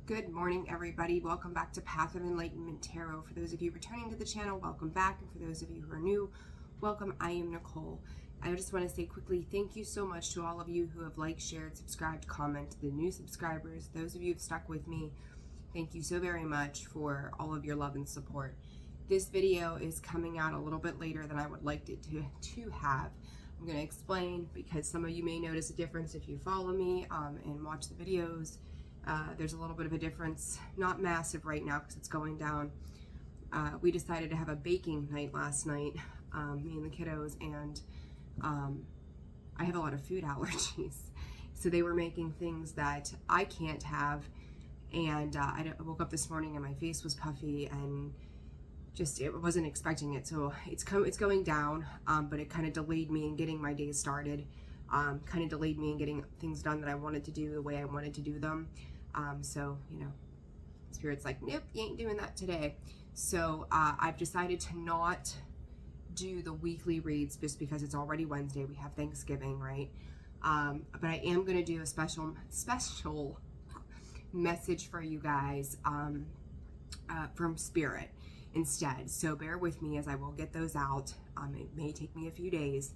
Good morning, everybody. Welcome back to Path of Enlightenment Tarot. For those of you returning to the channel, welcome back. And for those of you who are new, welcome. I am Nicole. I just want to say quickly, thank you so much to all of you who have liked, shared, subscribed, commented, the new subscribers, those of you who've stuck with me. Thank you so very much for all of your love and support. This video is coming out a little bit later than I would like it to have. I'm going to explain because some of you may notice a difference if you follow me and watch the videos. There's a little bit of a difference, not massive right now because it's going down. We decided to have a baking night last night, me and the kiddos, and I have a lot of food allergies. So they were making things that I can't have, and I woke up this morning and my face was puffy and just, it wasn't expecting it. So it's going down, but it kind of delayed me in getting my day started, kind of delayed me in getting things done that I wanted to do the way I wanted to do them. So, you know, Spirit's like, nope, you ain't doing that today. So I've decided to not do the weekly reads just because it's already Wednesday. We have Thanksgiving, right? But I am going to do a special message for you guys from Spirit instead. So bear with me as I will get those out. It may take me a few days,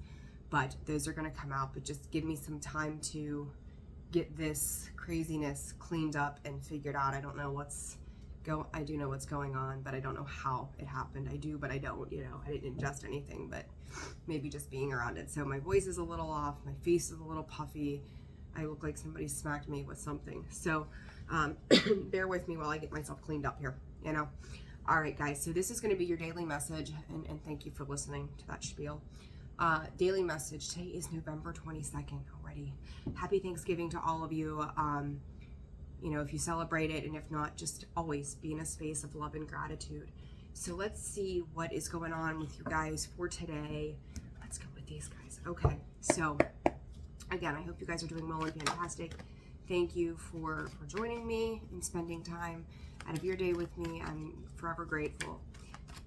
but those are going to come out. But just give me some time to get this craziness cleaned up and figured out. I don't know I do know what's going on, but I don't know how it happened. I do, but I don't, you know, I didn't ingest anything, but maybe just being around it. So my voice is a little off, my face is a little puffy. I look like somebody smacked me with something. So bear with me while I get myself cleaned up here, you know. All right, guys, so this is going to be your daily message, and thank you for listening to that spiel. Daily message. Today is November 22nd already. Happy Thanksgiving to all of you. You know, if you celebrate it, and if not, just always be in a space of love and gratitude. So let's see what is going on with you guys for today. Let's go with these guys. Okay, so again, I hope you guys are doing well and fantastic. Thank you for joining me and spending time out of your day with me. I'm forever grateful.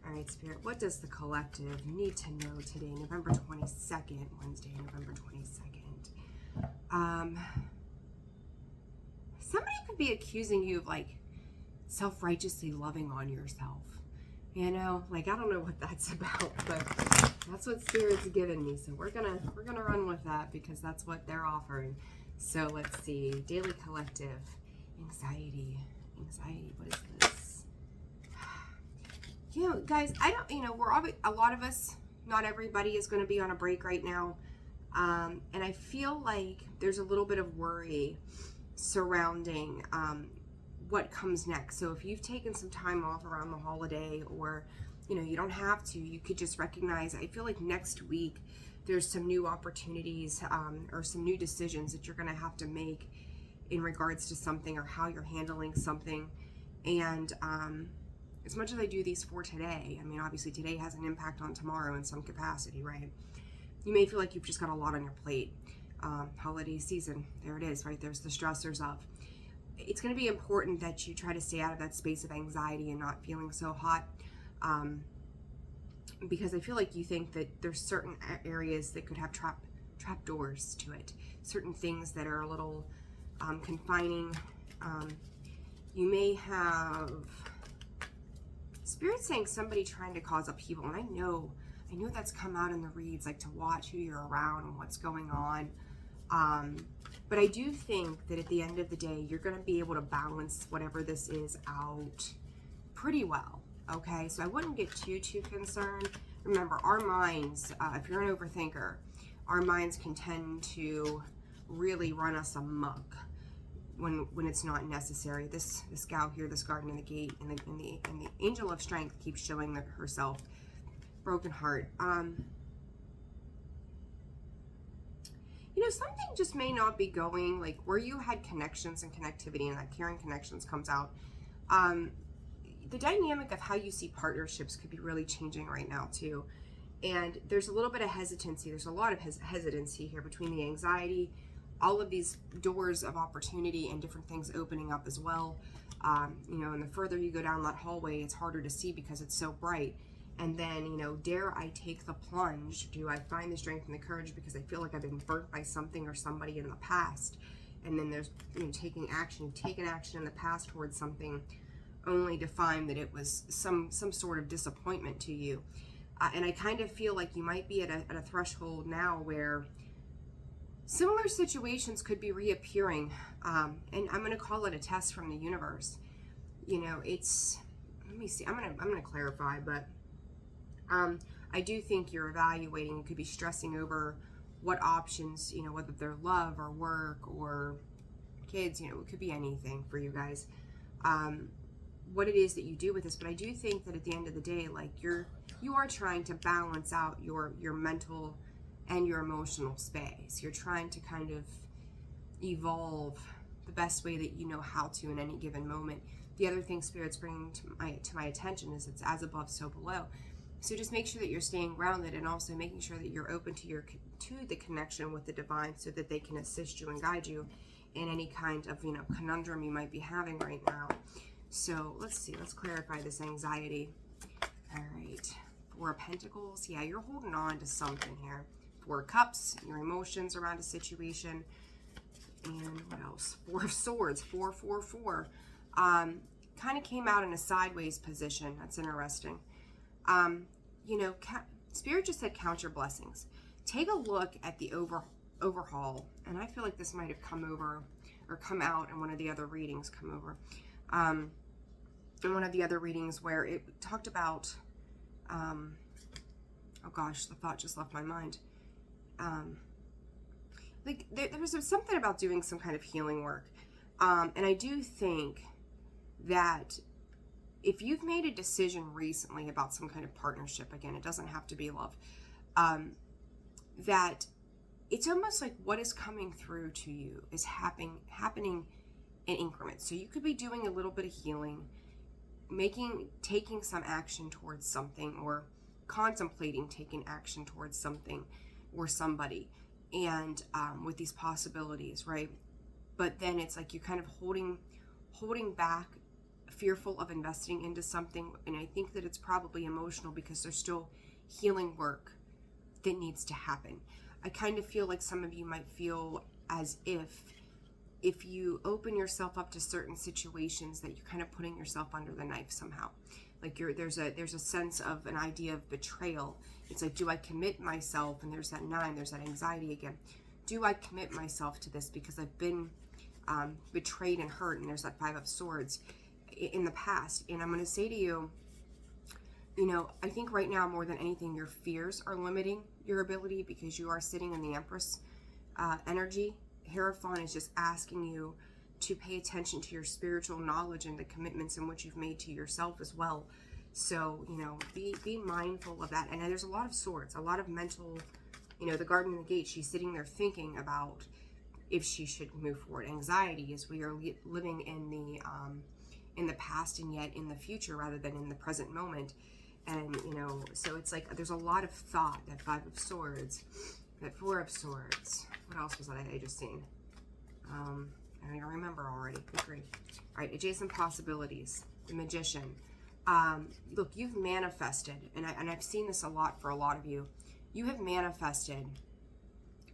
All right, Spirit, what does the collective need to know today, November 22nd, Wednesday, November 22nd? Somebody could be accusing you of like self-righteously loving on yourself. You know, like, I don't know what that's about, but that's what Spirit's given me. So we're gonna run with that because that's what they're offering. So let's see, daily collective, anxiety, what is this? You know, guys, we're all, a lot of us, not everybody is going to be on a break right now. And I feel like there's a little bit of worry surrounding what comes next. So if you've taken some time off around the holiday, or, you know, you don't have to, you could just recognize, I feel like next week there's some new opportunities or some new decisions that you're going to have to make in regards to something or how you're handling something. And, as much as I do these for today, I mean, obviously today has an impact on tomorrow in some capacity, right? You may feel like you've just got a lot on your plate. Holiday season, there it is, right? There's the stressors of. It's going to be important that you try to stay out of that space of anxiety and not feeling so hot, because I feel like you think that there's certain areas that could have trap doors to it, certain things that are a little confining. You may have Spirit saying somebody trying to cause upheaval, and I know that's come out in the reads, like to watch who you're around and what's going on. But I do think that at the end of the day, you're going to be able to balance whatever this is out pretty well. Okay, so I wouldn't get too concerned. Remember, our minds, if you're an overthinker, our minds can tend to really run us amok when it's not necessary. This gal here, this garden in the gate, and the angel of strength keeps showing herself. Broken heart. You know, something just may not be going like where you had connections and connectivity, and that caring connections comes out. The dynamic of how you see partnerships could be really changing right now too. And there's a little bit of hesitancy. There's a lot of hesitancy here between the anxiety, all of these doors of opportunity and different things opening up as well. You know, and the further you go down that hallway, it's harder to see because it's so bright. And then, you know, dare I take the plunge? Do I find the strength and the courage because I feel like I've been burnt by something or somebody in the past? And then there's, you know, taking action. You've taken action in the past towards something only to find that it was some sort of disappointment to you. And I kind of feel like you might be at a threshold now where similar situations could be reappearing. And I'm going to call it a test from the universe. You know, it's, let me see, I'm going to clarify, but I do think you're evaluating, you could be stressing over what options, you know, whether they're love or work or kids, you know, it could be anything for you guys. What it is that you do with this, but I do think that at the end of the day, like you are trying to balance out your mental and your emotional space. You're trying to kind of evolve the best way that you know how to in any given moment. The other thing Spirit's bringing to my attention is it's as above, so below. So just make sure that you're staying grounded, and also making sure that you're open to the connection with the divine, so that they can assist you and guide you in any kind of, you know, conundrum you might be having right now. So let's see, let's clarify this anxiety. All right, Four of Pentacles. Yeah, you're holding on to something here. Four of Cups, your emotions around a situation. And what else? Four of Swords, 444. Kind of came out in a sideways position. That's interesting. You know, Spirit just said count your blessings. Take a look at the overhaul. And I feel like this might have come over or come out in one of the other readings, in one of the other readings where it talked about, oh gosh, the thought just left my mind. Like there was something about doing some kind of healing work. And I do think that if you've made a decision recently about some kind of partnership, again, it doesn't have to be love, that it's almost like what is coming through to you is happening in increments. So you could be doing a little bit of healing, taking some action towards something, or contemplating taking action towards something or somebody, and with these possibilities, right? But then it's like you're kind of holding back, fearful of investing into something. And I think that it's probably emotional because there's still healing work that needs to happen. I kind of feel like some of you might feel as if you open yourself up to certain situations, that you're kind of putting yourself under the knife somehow. Like there's a sense of an idea of betrayal. It's like, do I commit myself? And there's that 9, there's that anxiety again. Do I commit myself to this because I've been betrayed and hurt? And there's that 5 of Swords in the past. And I'm going to say to you, you know, I think right now more than anything, your fears are limiting your ability, because you are sitting in the Empress energy. Hierophant is just asking you to pay attention to your spiritual knowledge and the commitments in which you've made to yourself as well. So, you know, be mindful of that. And there's a lot of Swords, a lot of mental, you know, the Garden and the Gate, she's sitting there thinking about if she should move forward. Anxiety is we are living in the past and yet in the future rather than in the present moment. And, you know, so it's like there's a lot of thought. That 5 of Swords, that 4 of Swords. What else was that I just seen? I don't even remember already. Good grief. All right, adjacent possibilities. The Magician. Look, you've manifested, and I've seen this a lot for a lot of you. You have manifested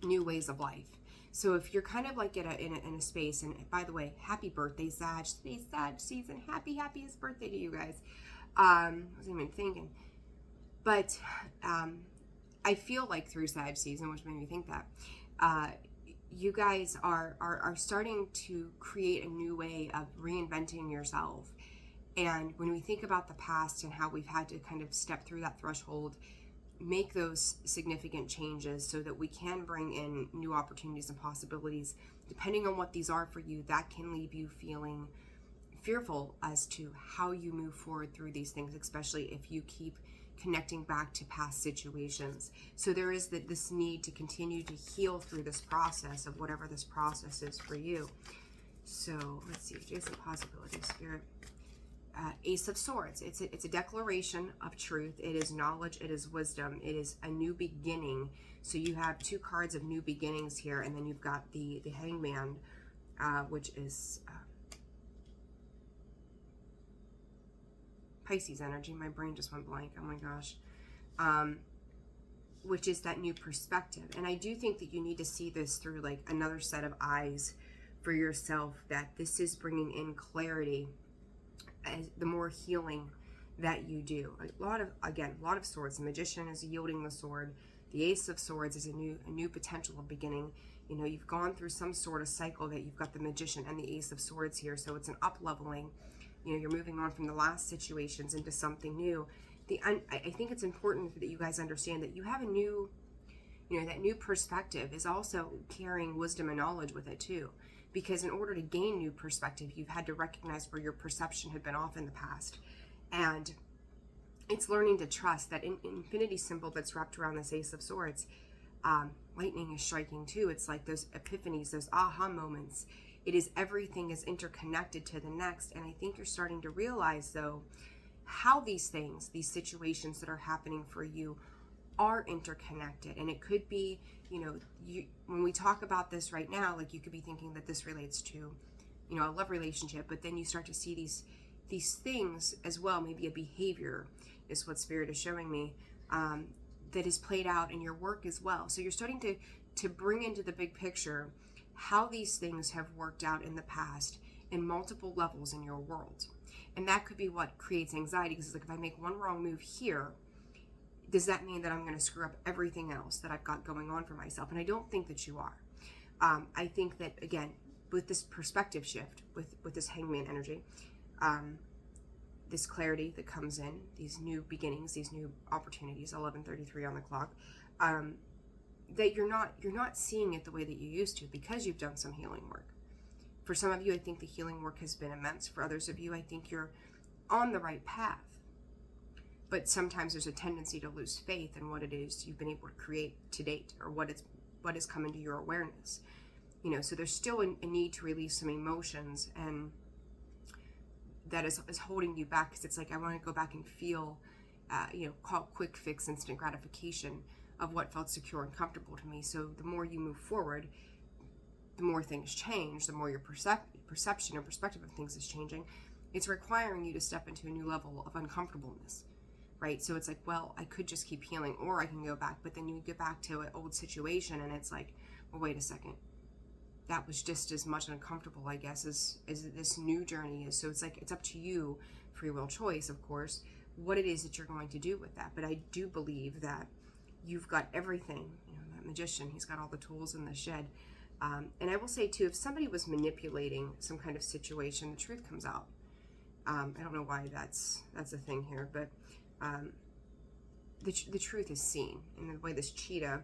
new ways of life. So if you're kind of like in a space, and by the way, happy birthday, Sag. Today's Sag season. Happiest birthday to you guys. Wasn't even thinking. But I feel like through Sag season, which made me think that, you guys are starting to create a new way of reinventing yourself. And when we think about the past and how we've had to kind of step through that threshold, make those significant changes so that we can bring in new opportunities and possibilities, depending on what these are for you, that can leave you feeling fearful as to how you move forward through these things, especially if you keep connecting back to past situations. So there is this need to continue to heal through this process of whatever this process is for you. So let's see, adjacent possibilities, Spirit. Ace of Swords. It's a declaration of truth. It is knowledge. It is wisdom. It is a new beginning. So you have 2 cards of new beginnings here, and then you've got the Hangman, which is Pisces energy. My brain just went blank. Oh my gosh. Which is that new perspective. And I do think that you need to see this through like another set of eyes for yourself, that this is bringing in clarity as the more healing that you do. A lot of swords. The Magician is yielding the sword. The Ace of Swords is a new potential of beginning. You know, you've gone through some sort of cycle that you've got the Magician and the Ace of Swords here, so it's an up-leveling. You know, you're moving on from the last situations into something new. I think it's important that you guys understand that you have a new, you know, that new perspective is also carrying wisdom and knowledge with it too. Because in order to gain new perspective, you've had to recognize where your perception had been off in the past. And it's learning to trust that infinity symbol that's wrapped around this Ace of Swords. Lightning is striking too. It's like those epiphanies, those aha moments. It is everything is interconnected to the next. And I think you're starting to realize, though, how these things, these situations that are happening for you are interconnected. And it could be, you know, when we talk about this right now, like you could be thinking that this relates to, you know, a love relationship, but then you start to see these things as well. Maybe a behavior is what Spirit is showing me, that is played out in your work as well. So you're starting to bring into the big picture how these things have worked out in the past in multiple levels in your world. And that could be what creates anxiety, because it's like, if I make one wrong move here, does that mean that I'm going to screw up everything else that I've got going on for myself? And I don't think that you are. I think that, again, with this perspective shift, with this Hangman energy, this clarity that comes in, these new beginnings, these new opportunities, 11:33 on the clock, that you're not seeing it the way that you used to, because you've done some healing work. For some of you, I think the healing work has been immense. For others of you, I think you're on the right path. But sometimes there's a tendency to lose faith in what it is you've been able to create to date, or what has come into your awareness. You know, so there's still a need to release some emotions, and that is holding you back, because it's like, I want to go back and feel, you know, call quick fix, instant gratification of what felt secure and comfortable to me. So the more you move forward, the more things change, the more your perception or perspective of things is changing. It's requiring you to step into a new level of uncomfortableness, right? So it's like, well, I could just keep healing, or I can go back, but then you get back to an old situation, and it's like, well, wait a second. That was just as much uncomfortable, I guess, as this new journey is. So it's like, it's up to you, free will choice, of course, what it is that you're going to do with that. But I do believe that you've got everything. You know, that Magician, he's got all the tools in the shed. And I will say too, if somebody was manipulating some kind of situation, the truth comes out. I don't know why that's a thing here, but the truth is seen. And the way this cheetah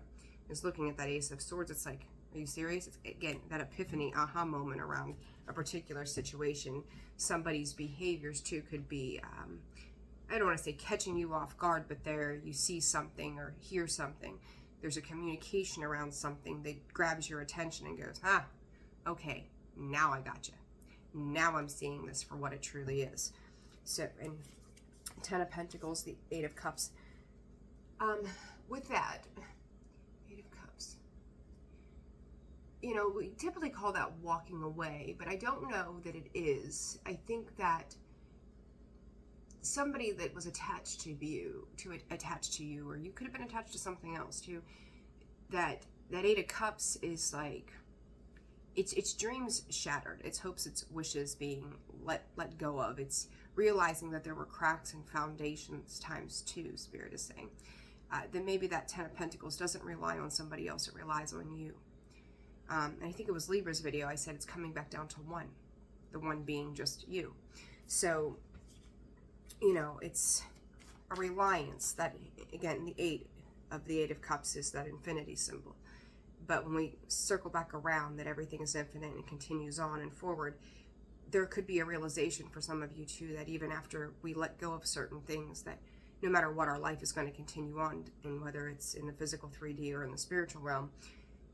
is looking at that Ace of Swords, it's like, are you serious? It's, again, that epiphany, aha moment around a particular situation. Somebody's behaviors too could be, I don't want to say catching you off guard, but there you see something or hear something. There's a communication around something that grabs your attention and goes, okay, now I got you. Now I'm seeing this for what it truly is. So, and 10 of Pentacles, the 8 of Cups. With that, 8 of Cups, you know, we typically call that walking away, but I don't know that it is. I think that somebody that was attached to you, or you could have been attached to something else too, that 8 of Cups is like, it's dreams shattered, it's hopes, it's wishes being let go of. It's realizing that there were cracks in foundations times 2, Spirit is saying. Then maybe that 10 of Pentacles doesn't rely on somebody else, it relies on you. And I think it was Libra's video, I said it's coming back down to 1, the 1 being just you. So, you know, it's a reliance that, again, the 8 of Cups is that infinity symbol. But when we circle back around that everything is infinite and continues on and forward, there could be a realization for some of you too, that even after we let go of certain things, that no matter what, our life is going to continue on, and whether it's in the physical 3D or in the spiritual realm,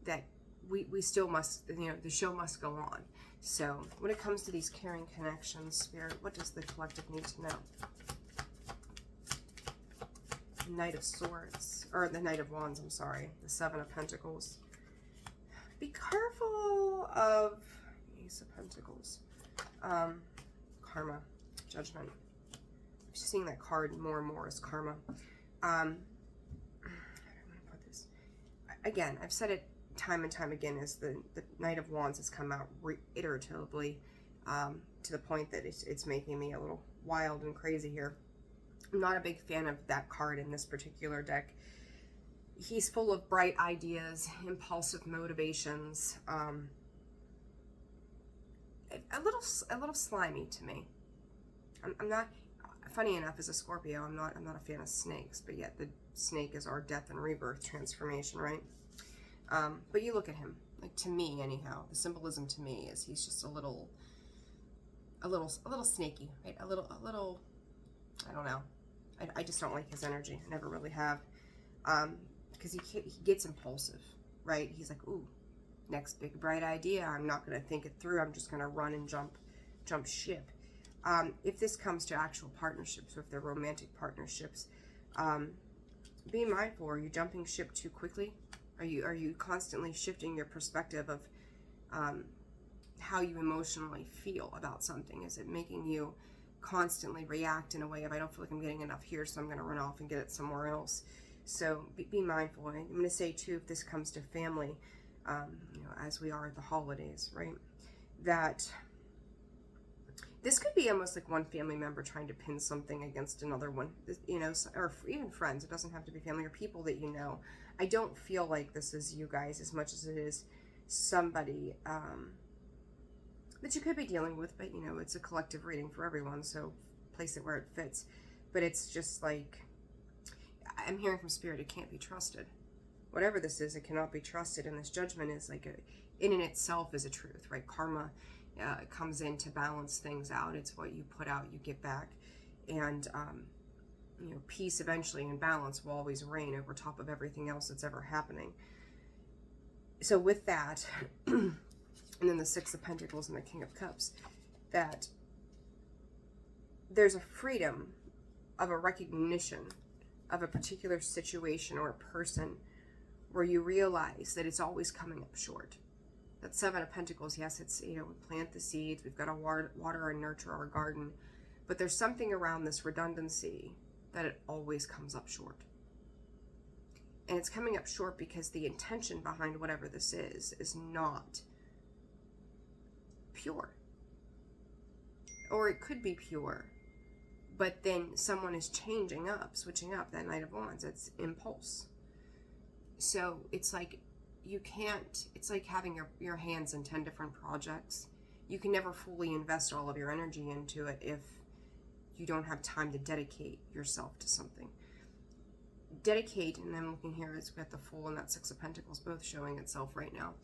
that we still must, you know, the show must go on. So when it comes to these caring connections, Spirit, what does the collective need to know? Knight of Swords, or the Knight of Wands, I'm sorry, the 7 of Pentacles. Be careful of Ace of Pentacles. Karma, Judgment. I'm just seeing that card more and more as karma. How do I want to put this? Again, I've said it time and time again is the Knight of Wands has come out iteratively, to the point that it's making me a little wild and crazy here. I'm not a big fan of that card in this particular deck. He's full of bright ideas, impulsive motivations, a little slimy to me. I'm not, funny enough, as a Scorpio, I'm not a fan of snakes, but yet the snake is our death and rebirth transformation, right? But you look at him, like, to me anyhow, the symbolism to me is he's just a little snaky, right? A little, I don't know. I just don't like his energy. I never really have. Because he gets impulsive, right? He's like, ooh, next big bright idea. I'm not going to think it through. I'm just going to run and jump ship. If this comes to actual partnerships, or if they're romantic partnerships, be mindful. Are you jumping ship too quickly? Are you constantly shifting your perspective of how you emotionally feel about something? Is it making you constantly react in a way of, I don't feel like I'm getting enough here, so I'm going to run off and get it somewhere else? So be mindful. And I'm going to say too, if this comes to family, as we are at the holidays, right, that this could be almost like one family member trying to pin something against another one, or even friends. It doesn't have to be family or people that you know. I don't feel like this is you guys as much as it is somebody that you could be dealing with, but it's a collective reading for everyone, so place it where it fits. But it's just like, I'm hearing from Spirit, it can't be trusted. Whatever this is, it cannot be trusted, and this judgment is like in and itself is a truth, right? Karma comes in to balance things out. It's what you put out, you get back, and peace eventually and balance will always reign over top of everything else that's ever happening. So with that, and then the Six of Pentacles and the King of Cups, that there's a freedom of a recognition of a particular situation or a person where you realize that it's always coming up short. That Seven of Pentacles, yes, it's, we plant the seeds, we've got to water and nurture our garden, but there's something around this redundancy that it always comes up short. And it's coming up short because the intention behind whatever this is not pure. Or it could be pure, but then someone is switching up. That Knight of Wands, it's impulse. So it's like it's like having your hands in 10 different projects. You can never fully invest all of your energy into it if you don't have time to dedicate yourself to something. Dedicate, and I'm looking here, it's got the Fool and that Six of Pentacles both showing itself right now.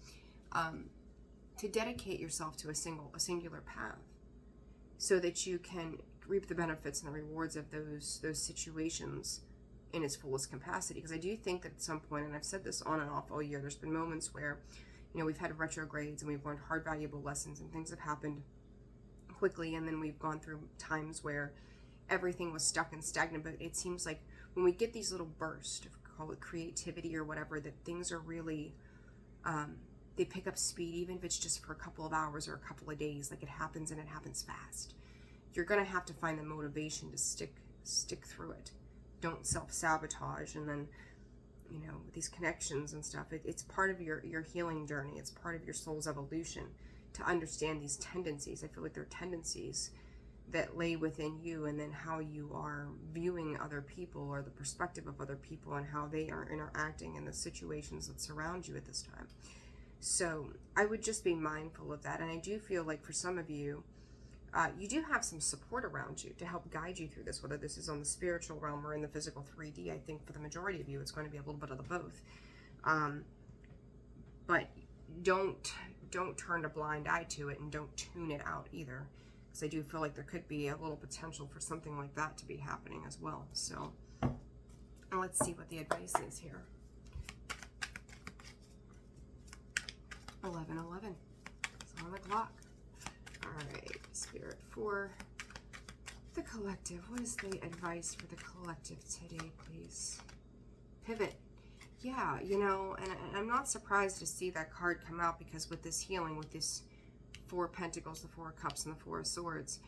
To dedicate yourself to a singular path, so that you can reap the benefits and the rewards of those situations in its fullest capacity. Because I do think that at some point, and I've said this on and off all year, there's been moments where, we've had retrogrades and we've learned hard, valuable lessons, and things have happened quickly, and then we've gone through times where everything was stuck and stagnant. But it seems like when we get these little bursts, call it creativity or whatever, that things are really, they pick up speed, even if it's just for a couple of hours or a couple of days. Like, it happens, and it happens fast. You're going to have to find the motivation to stick through it. Don't self-sabotage. And then, with these connections and stuff, it's part of your healing journey. It's part of your soul's evolution to understand these tendencies. I feel like they're tendencies that lay within you, and then how you are viewing other people, or the perspective of other people, and how they are interacting in the situations that surround you at this time. So I would just be mindful of that. And I do feel like for some of you, you do have some support around you to help guide you through this, whether this is on the spiritual realm or in the physical 3D. I think for the majority of you, it's going to be a little bit of the both. But don't turn a blind eye to it, and don't tune it out either, because I do feel like there could be a little potential for something like that to be happening as well. So let's see what the advice is here. 11:11. It's on the clock. All right, Spirit, for the collective, what is the advice for the collective today, please? Pivot. Yeah, and I'm not surprised to see that card come out, because with this healing, with this Four of Pentacles, the Four of Cups, and the Four of Swords,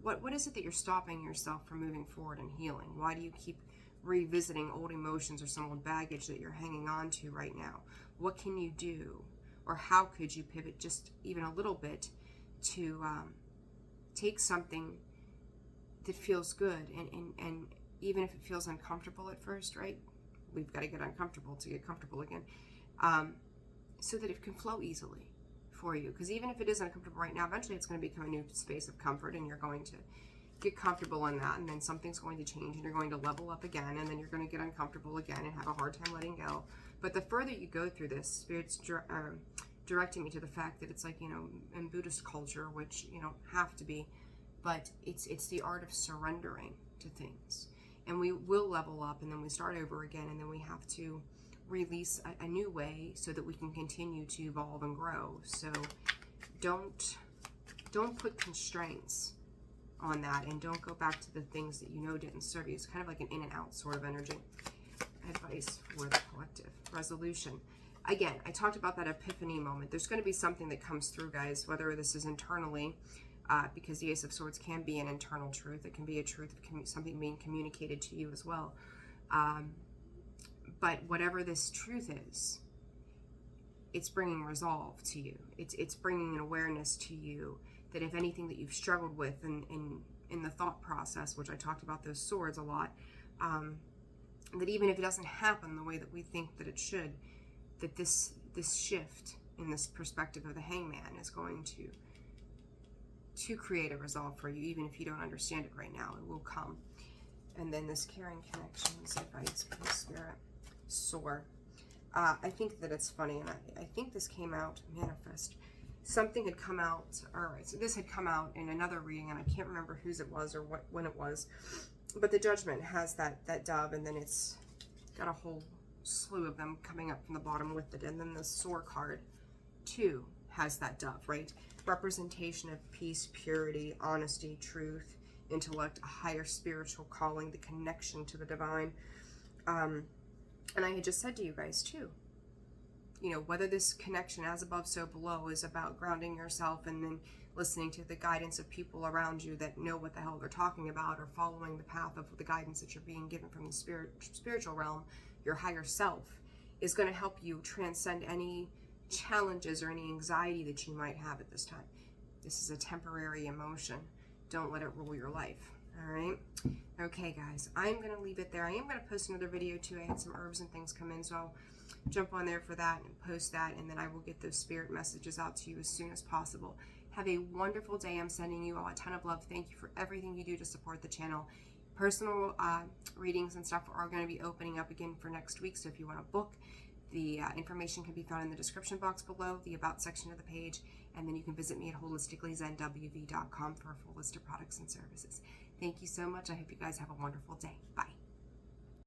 what is it that you're stopping yourself from moving forward and healing? Why do you keep revisiting old emotions or some old baggage that you're hanging on to right now. What can you do, or how could you pivot just even a little bit to take something that feels good, and even if it feels uncomfortable at first, right? We've got to get uncomfortable to get comfortable again, so that it can flow easily for you. Because even if it is uncomfortable right now, eventually it's going to become a new space of comfort, and you're going to get comfortable in that, and then something's going to change, and you're going to level up again, and then you're going to get uncomfortable again and have a hard time letting go. But the further you go through this, Spirit's directing me to the fact that it's like, you know, in Buddhist culture, which you don't have to be, but it's the art of surrendering to things. And we will level up, and then we start over again, and then we have to release a new way so that we can continue to evolve and grow. So don't put constraints on that, and don't go back to the things that you know didn't serve you. It's kind of like an in and out sort of energy. Advice for the collective. Resolution. Again, I talked about that epiphany moment. There's going to be something that comes through, guys, whether this is internally, because the Ace of Swords can be an internal truth. It can be a truth of something being communicated to you as well. But whatever this truth is, it's bringing resolve to you. It's bringing an awareness to you that if anything that you've struggled with in the thought process, which I talked about those swords a lot, that even if it doesn't happen the way that we think that it should, that this shift in this perspective of the Hangman is going to create a resolve for you. Even if you don't understand it right now, it will come. And then this caring connections advice for the Spirit. Soar. I think that it's funny, and I think this came out, manifest. Something had come out, alright, so this had come out in another reading, and I can't remember whose it was or when it was, but the Judgment has that dove, and then it's got a whole slew of them coming up from the bottom with it, and then the Soar card, too, has that dove, right? Representation of peace, purity, honesty, truth, intellect, a higher spiritual calling, the connection to the divine. And I had just said to you guys, too, you know, whether this connection as above, so below is about grounding yourself and then listening to the guidance of people around you that know what the hell they're talking about, or following the path of the guidance that you're being given from the spiritual realm, your higher self is going to help you transcend any challenges or any anxiety that you might have at this time. This is a temporary emotion. Don't let it rule your life. All right. Okay, guys, I'm going to leave it there. I am going to post another video too. I had some herbs and things come in, so I'll jump on there for that and post that, and then I will get those spirit messages out to you as soon as possible. Have a wonderful day. I'm sending you all a ton of love. Thank you for everything you do to support the channel. Personal readings and stuff are going to be opening up again for next week, so if you want to book, the information can be found in the description box below, the About section of the page, and then you can visit me at holisticallyzenwv.com for a full list of products and services. Thank you so much. I hope you guys have a wonderful day. Bye.